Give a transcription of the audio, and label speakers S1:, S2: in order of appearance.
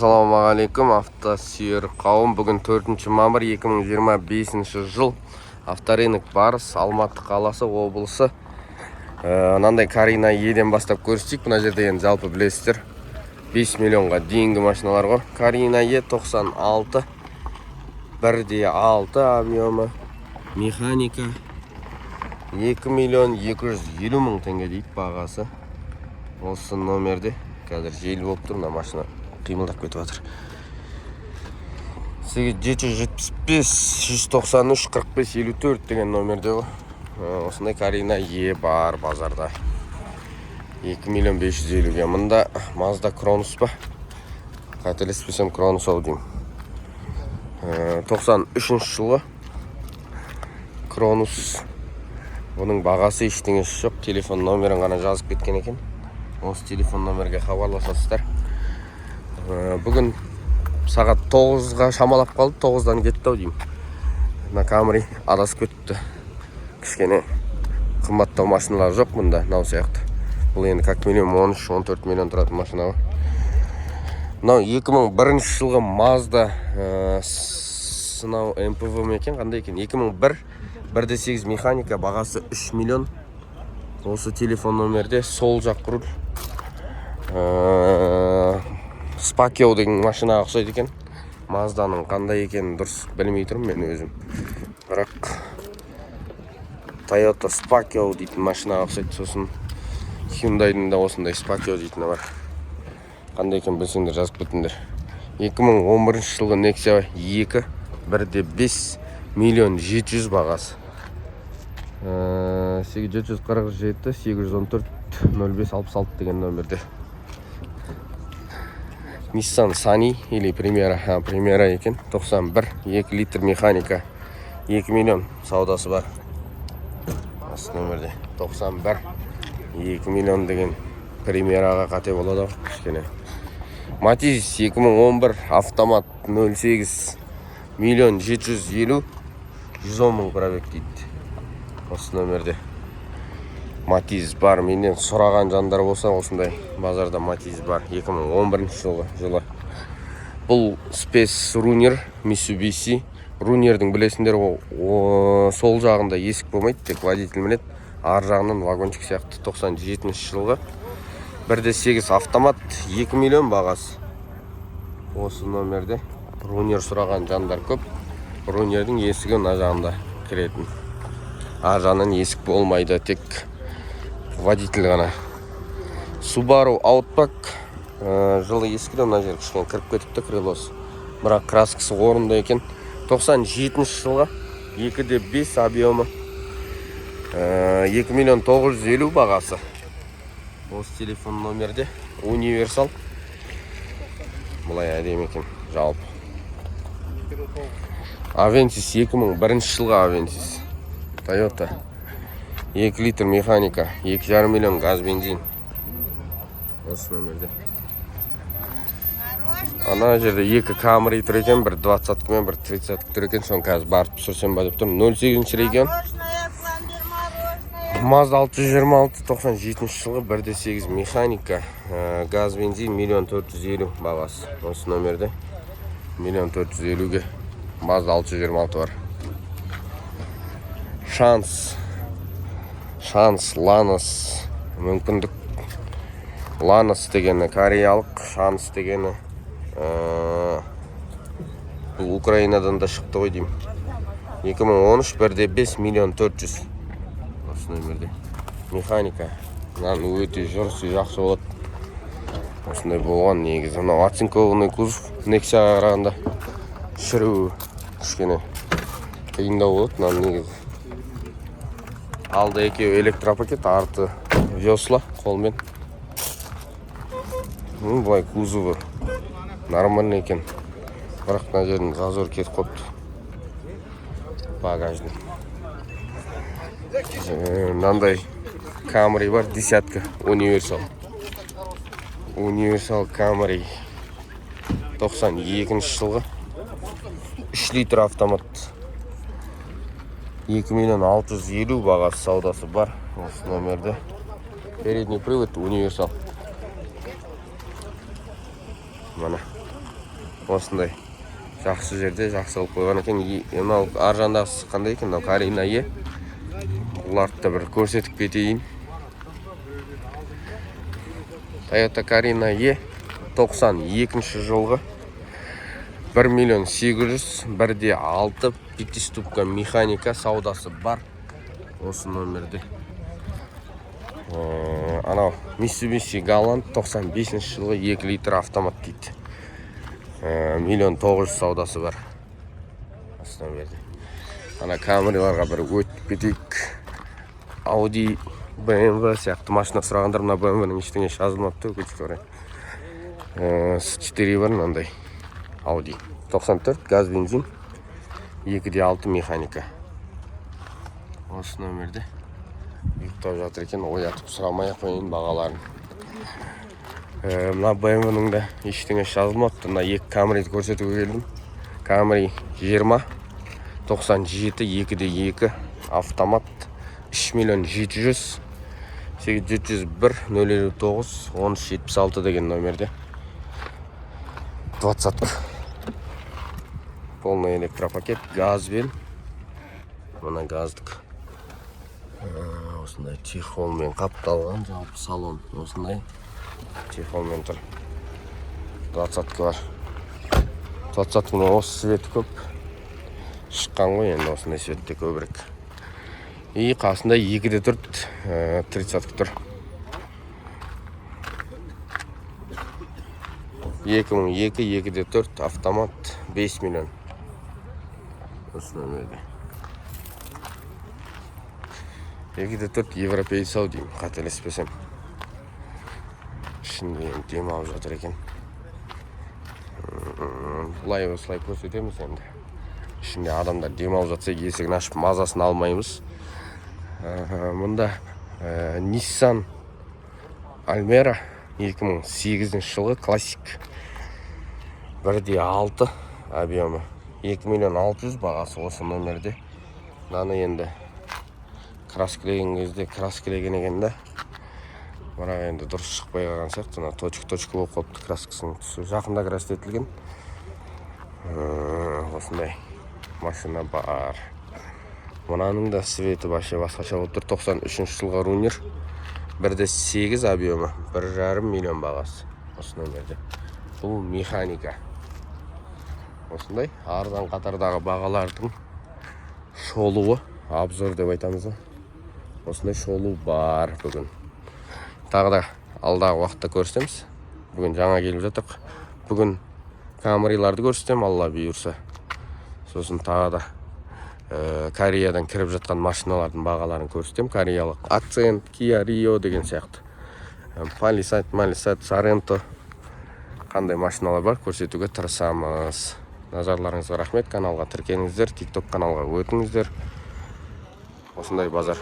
S1: Ассалаумағалейкум автосүйер қауым. Бүгін 4 мамыр 2025 жыл. Авторынок Барыс, Алматы қаласы облысы. Мынандай Карина Еден бастап көрсетейік. Мына жерде енді жалпы білесіздер 5 миллионға дейінгі машиналар бар. Карина Е 96 1.6 объемы, механика 2 миллион 250 мың теңге дейді бағасы. Осы номерде қазір жел болып тұр, мына машина қимылдап кетіп жатыр. 775 193 45 54 деген номерде ғой. Осындай Карина Е бар базарда. 2 миллион 550-ге. Мында Mazda Кронус па? Қателеспесем Кронус ау деймін. 93 жылғы Кронус. Бұның бағасы ештеңесі жоқ. Телефон номерін ғана жазып кеткен екен. Осы телефон номерге хабарласасыздар. Бүгін сағат 9-ға шамалап қалды, 9-дан кетті ау деймін. Мына Камри адасып кетті. Кішкене қымбаттау машиналар жоқ мұнда, мынау сияқты. Бұл енді как минимум 13-14 миллион тұратын машина ғой. Мынау 2001 жылғы Mazda сынау МПВ екен, қандай екен? 2001 1.8 механика, бағасы 3 миллион. Осы телефон номерде сол жақ руль. Спакио деген машинаға ұқсайды екен. Mazdaның қандай екенін дұрыс білмей тұрмын мен өзім. Бірақ Toyota Spakio дейтін машинаға ұқсайды. Сосын Hyundai'дың да осындай Spakio дейтіні бар. Қандай екен білсеңдер жазып кетіңдер. 2011 жылғы Nexia 2 1.5 миллион 700 бағасы. 747 814 05 66 деген номерде. Nissan Sunny или Primera екен. 91 2 литр механика 2 миллион саудасы бар. Осы номерде 91 2 миллион деген Primera'ға қате болады кішкене. Matiz 2011 автомат 08 миллион 750 110 мың пробег дейді. Осы номерде Matiz бар. Менен сұраған жандар болса, осындай базарда Matiz бар. 2011 жылы. Бұл Space Runner Mitsubishi. Runnerдің білесіңдер, сол жағында есік болмайды, тек водитель мінеді. Ар жағынан вагончик сияқты. 97 жылғы 1.8 автомат 2 миллион бағасы. Осы номерде Runner сұраған жандар көп. Runnerдің есігі мына жағында кіретін. Ар жағынан есік болмайды, тек водитель ғана. Subaru Outback жылы есікті мына жер кішкене кіріп кетіпті, крылосы. Бірақ краскасы орында екен. 97 жылға 2.5 объемы 2 миллион 950 бағасы. Осы телефон номерде универсал. Бұлай әдем екен жалпы. Avensis 2001 жылға Avensis. Toyota 2 литр механика 2,5 миллион газ бензин. Осы номерде. Ана жерде 2 Camry тұр екен, бір 20 мен бір 30 тұр екен. Соны қазір барып түсірсем ба деп тұрмын. 08 регион. Mazda 626 97 жылғы 1.8 механика, газ бензин 1 450 бағасы. Осы номерде 1 450-ге Mazda 626 бар. Шанс, Ланос, мүмкіндік. Ланос дегені кореялық, Шанс дегені бұл Украинадан да шықты ғой деймін. 2013 1.5 миллион 400. Осы номерде механика. Мынаны өте жүрісі жақсы болады. Осындай болған негізі. Мынау оцинкованный кузов Nexia қарағанда шіруі кішкене қиындау болады. Мынаны негізі. Алды екеуі электропакет, арты весла қолмен. Бұлай кузовы нормальный екен. Бірақ мына жердің зазор кетіп қойыпты. Багажный. Мынандай Camry бар, десятка, универсал. Универсал Camry 92 жылғы 3 литр автомат 2 миллион 650 бағасы саудасы бар. Осы номерде передний привод универсал. Mana осындай жақсы жерде жақсы қылып қойған екен. Мынау ар жағындағысы қандай екен? Мынау Карина Е. Бұларды да бір көрсетіп кетейін. Toyota Карина Е 92 жылғы 1.800.000 1.6 пятиступка механика саудасы бар. Осы номерде. Анау Mitsubishi Galant 95 жылғы 2 литр автомат дейді. 1.900.000 саудасы бар. Осы номерде. Ана Camry'ларға бір өтіп кетейік. Audi, BMW сияқты машина сұрағандар, мына BMW-ның ештеңе жазылмапты, өкінішке орай. S4 бар мынандай. Audi 94 газ бензин 2.6 механика. Осы номерде ұйықтап жатыр екен, оятып сұрамай қойын бағаларын. Мына BMW-ның да ештеңе жазылмапты. Мына екі Camry'ді көрсетуге келдім. Camry 20 97 2.2 автомат 3.700.000 8701 059 1376 деген номерде. 20-ка. Полный электропакет, газбен. Мына газдық. Осындай чехолмен қапталған, жалпы салон осындай чехолмен тұр. 20-ка бар. 20-ның осы светі көп. Шыққан ғой, енді осындай светте көбірек. И қасында 2.4 30-ка тұр. 2002 2.4 автомат 5 миллион. Осы номерде. 2.4 европейцы-ау деймін, қателеспесем. Ішінде демалып жатыр екен. Бұлай осылай көрсетеміз енді. Ішінде адамдар демалып жатса, есігін ашып мазасын алмаймыз. Мұнда Nissan Almera 2008 жылғы классик 1.6 объемы 2.600.000 бағасы осы номерде. Наны енді краскілеген кезде краскілеген екен да, бірақ енді дұрыс шықпай қалған сияқты. Точка болып қойыпты краскісінің түсі. Жақында крастетілген. Осындай машина бар. Мұнаның да светі басқаша болып тұр. 93 жылғы рунер 1.8 объемы 1.5 миллион бағасы осы номерде. Бұл механика. Осындай арзан қатардағы бағалардың шолуы, обзор деп айтамыз. Осындай шолу бар бүгін. Тағы да алдағы уақытта көрсетеміз. Бүгін жаңа келіп жатырық. Бүгін Camry'ларды көрсетем, алла бұйырса. Сосын тағы да Кореядан кіріп жатқан машиналардың бағаларын көрсетем. Кореялық Accent, Kia Rio деген сияқты. Palisade, Sorento қандай машиналар бар көрсетуге тырысамыз. Назарларыңызға рахмет. Каналға тіркеліңіздер, TikTok каналға өтіңіздер. Осындай базар.